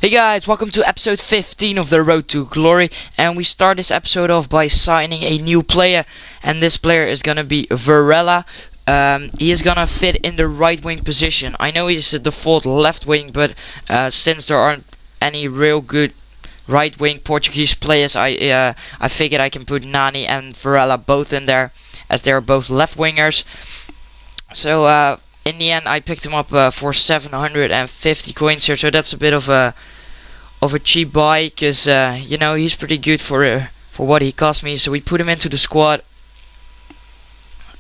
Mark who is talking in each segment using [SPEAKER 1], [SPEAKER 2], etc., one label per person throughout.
[SPEAKER 1] Hey guys, welcome to episode 15 of the Road to Glory, and we start this episode off by signing a new player, and this player is gonna be Varela. He is gonna fit in the right wing position. I know he's a default left wing, but since there aren't any real good right wing Portuguese players, I figured I can put Nani and Varela both in there, as they are both left wingers. So in the end, I picked him up for 750 coins here, so that's a bit of a cheap buy, because you know, he's pretty good for what he cost me. So we put him into the squad,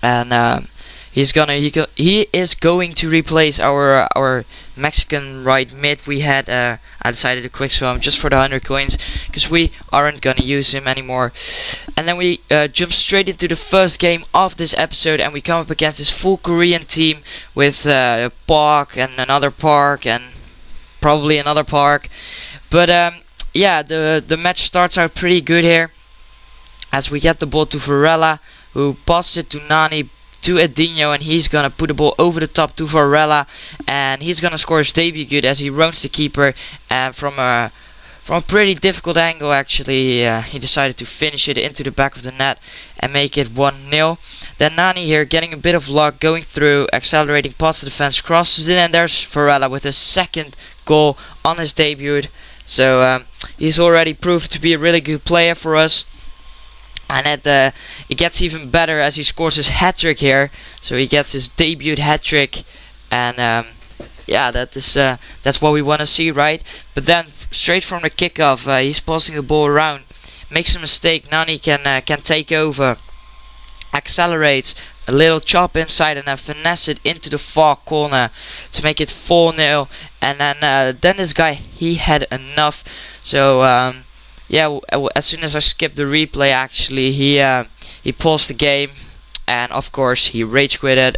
[SPEAKER 1] and he is going to replace our Mexican right mid. We had I decided to quick swap him just for the 100 coins, because we aren't gonna use him anymore. And then we jump straight into the first game of this episode, and we come up against this full Korean team with Park and another Park and probably another Park. But yeah, the match starts out pretty good here, as we get the ball to Varela, who passes it to Nani, to Edinho, and he's gonna put the ball over the top to Varela, and he's gonna score his debut good as he rounds the keeper, and from a pretty difficult angle actually. He decided to finish it into the back of the net and make it 1-0. Then Nani here getting a bit of luck, going through, accelerating past the defense, crosses it, and there's Varela with a second goal on his debut. So he's already proved to be a really good player for us. And it gets even better as he scores his hat-trick here. So he gets his debut hat-trick, and yeah, that's what we want to see, right? But then straight from the kickoff, he's passing the ball around, makes a mistake. Nani can take over, accelerates, a little chop inside, and then finesse it into the far corner to make it 4-0. And then this guy, he had enough. So yeah, as soon as I skipped the replay, actually, he paused the game, and of course he rage quitted.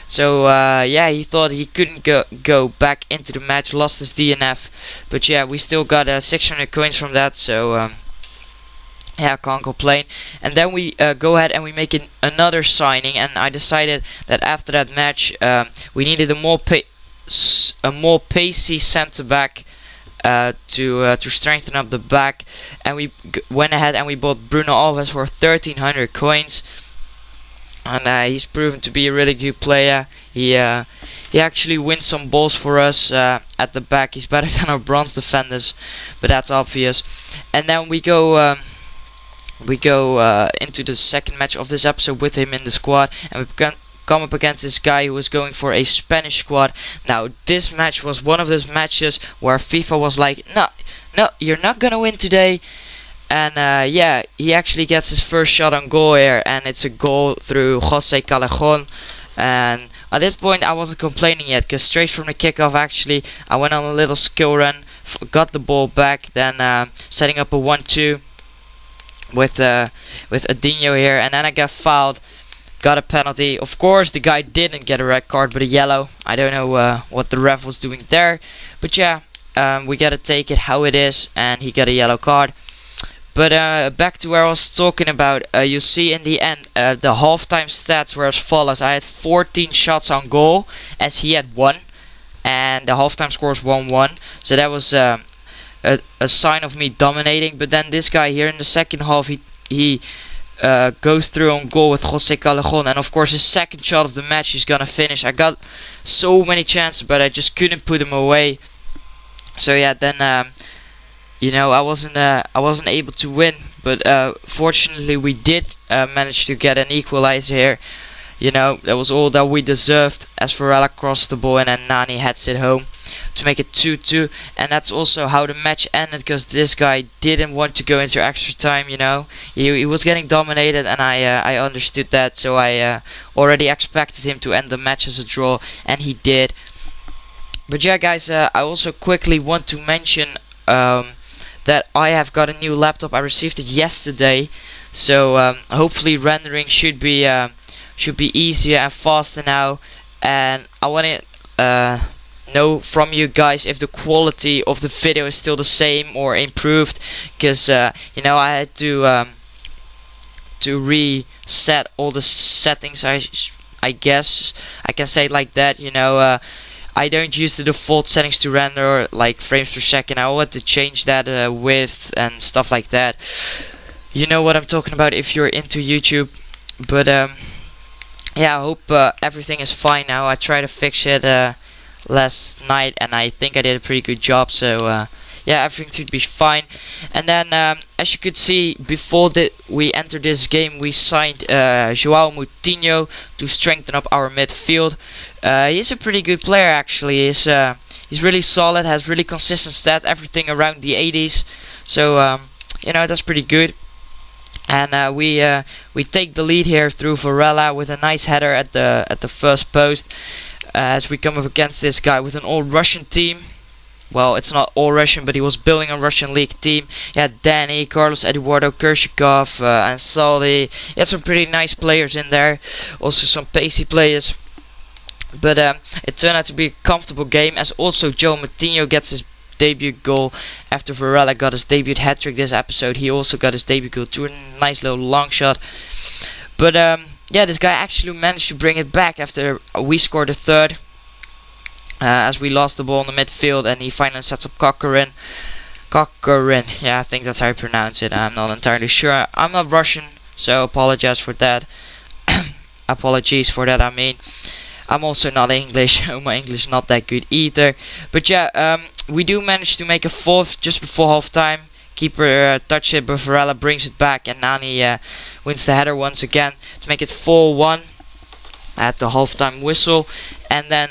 [SPEAKER 1] So yeah, he thought he couldn't go back into the match, lost his DNF, but yeah, we still got 600 coins from that. So yeah, I can't complain. And then we go ahead and we make another signing, and I decided that after that match, we needed a more pacey centre back. To strengthen up the back, and we went ahead and we bought Bruno Alves for 1300 coins, and he's proven to be a really good player. He actually wins some balls for us at the back. He's better than our bronze defenders, but that's obvious. And then we go into the second match of this episode with him in the squad, and we've come up against this guy who was going for a Spanish squad. Now this match was one of those matches where FIFA was like, no, you're not gonna win today. And yeah, he actually gets his first shot on goal here, and it's a goal through Jose Callejon. And at this point I wasn't complaining yet, because straight from the kickoff actually I went on a little skill run, got the ball back, then setting up a 1-2 with Edinho here, and then I got fouled. Got a penalty. Of course, the guy didn't get a red card, but a yellow. I don't know what the ref was doing there, but yeah, we gotta take it how it is, and he got a yellow card. But back to where I was talking about. You see in the end, the halftime stats were as follows. I had 14 shots on goal, as he had 1, and the halftime score was 1-1. So that was a sign of me dominating. But then this guy here in the second half, he goes through on goal with Jose Callejon, and of course his second shot of the match he's gonna finish. I got so many chances, but I just couldn't put him away. So yeah, then you know, I wasn't able to win, but fortunately we did manage to get an equalizer here. You know, that was all that we deserved, as Varela crossed the ball and then Nani heads it home to make it 2-2. And that's also how the match ended, because this guy didn't want to go into extra time. You know, he was getting dominated, and I understood that, so I already expected him to end the match as a draw, and he did. But yeah, guys, I also quickly want to mention that I have got a new laptop. I received it yesterday, so hopefully rendering should be easier and faster now. And I want to know from you guys if the quality of the video is still the same or improved, because you know, I had to reset all the settings. I guess I can say it like that. You know, I don't use the default settings to render like frames per second. I want to change that width and stuff like that. You know what I'm talking about if you're into YouTube. But yeah, I hope everything is fine now. I tried to fix it last night and I think I did a pretty good job. So yeah, everything should be fine. And then as you could see, before we entered this game, we signed João Moutinho to strengthen up our midfield. He's a pretty good player actually. He's really solid, has really consistent stats, everything around the 80s. So you know, that's pretty good. And we take the lead here through Varela with a nice header at the first post. As we come up against this guy with an all-Russian team. Well, it's not all Russian, but he was building a Russian league team. He had Danny, Carlos Eduardo, Kershikov, and Saldi. He had some pretty nice players in there. Also some pacey players. But it turned out to be a comfortable game, as also João Moutinho gets his debut goal after Varela got his debut hat-trick this episode. He also got his debut goal too, a nice little long shot. But yeah, this guy actually managed to bring it back after we scored a third. As we lost the ball in the midfield, and he finally sets up Cochran. Yeah, I think that's how you pronounce it. I'm not entirely sure. I'm not Russian, so apologize for that. Apologies for that. I mean, I'm also not English. My English is not that good either. But yeah, we do manage to make a fourth just before half time. Keeper touched it, but Varela brings it back, and Nani wins the header once again to make it 4-1 at the halftime whistle. And then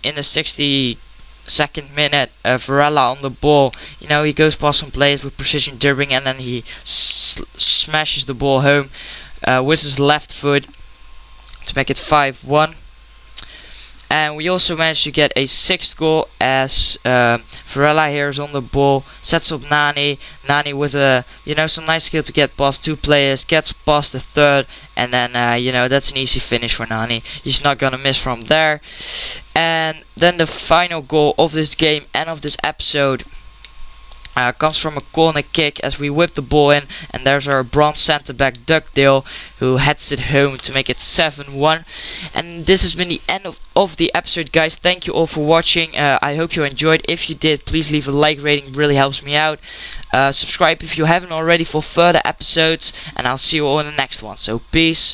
[SPEAKER 1] in the 62nd minute, Varela on the ball, you know, he goes past some players with precision dribbling, and then he smashes the ball home with his left foot to make it 5-1. And we also managed to get a 6th goal as Varela here is on the ball, sets up Nani with a, you know, some nice skill to get past two players, gets past the third, and then you know, that's an easy finish for Nani. He's not gonna miss from there. And then the final goal of this game and of this episode comes from a corner kick as we whip the ball in, and there's our bronze centre back Dugdale who heads it home to make it 7-1. And this has been the end of the episode, guys. Thank you all for watching. I hope you enjoyed. If you did, please leave a like rating, really helps me out. Subscribe if you haven't already for further episodes, and I'll see you all in the next one. So peace.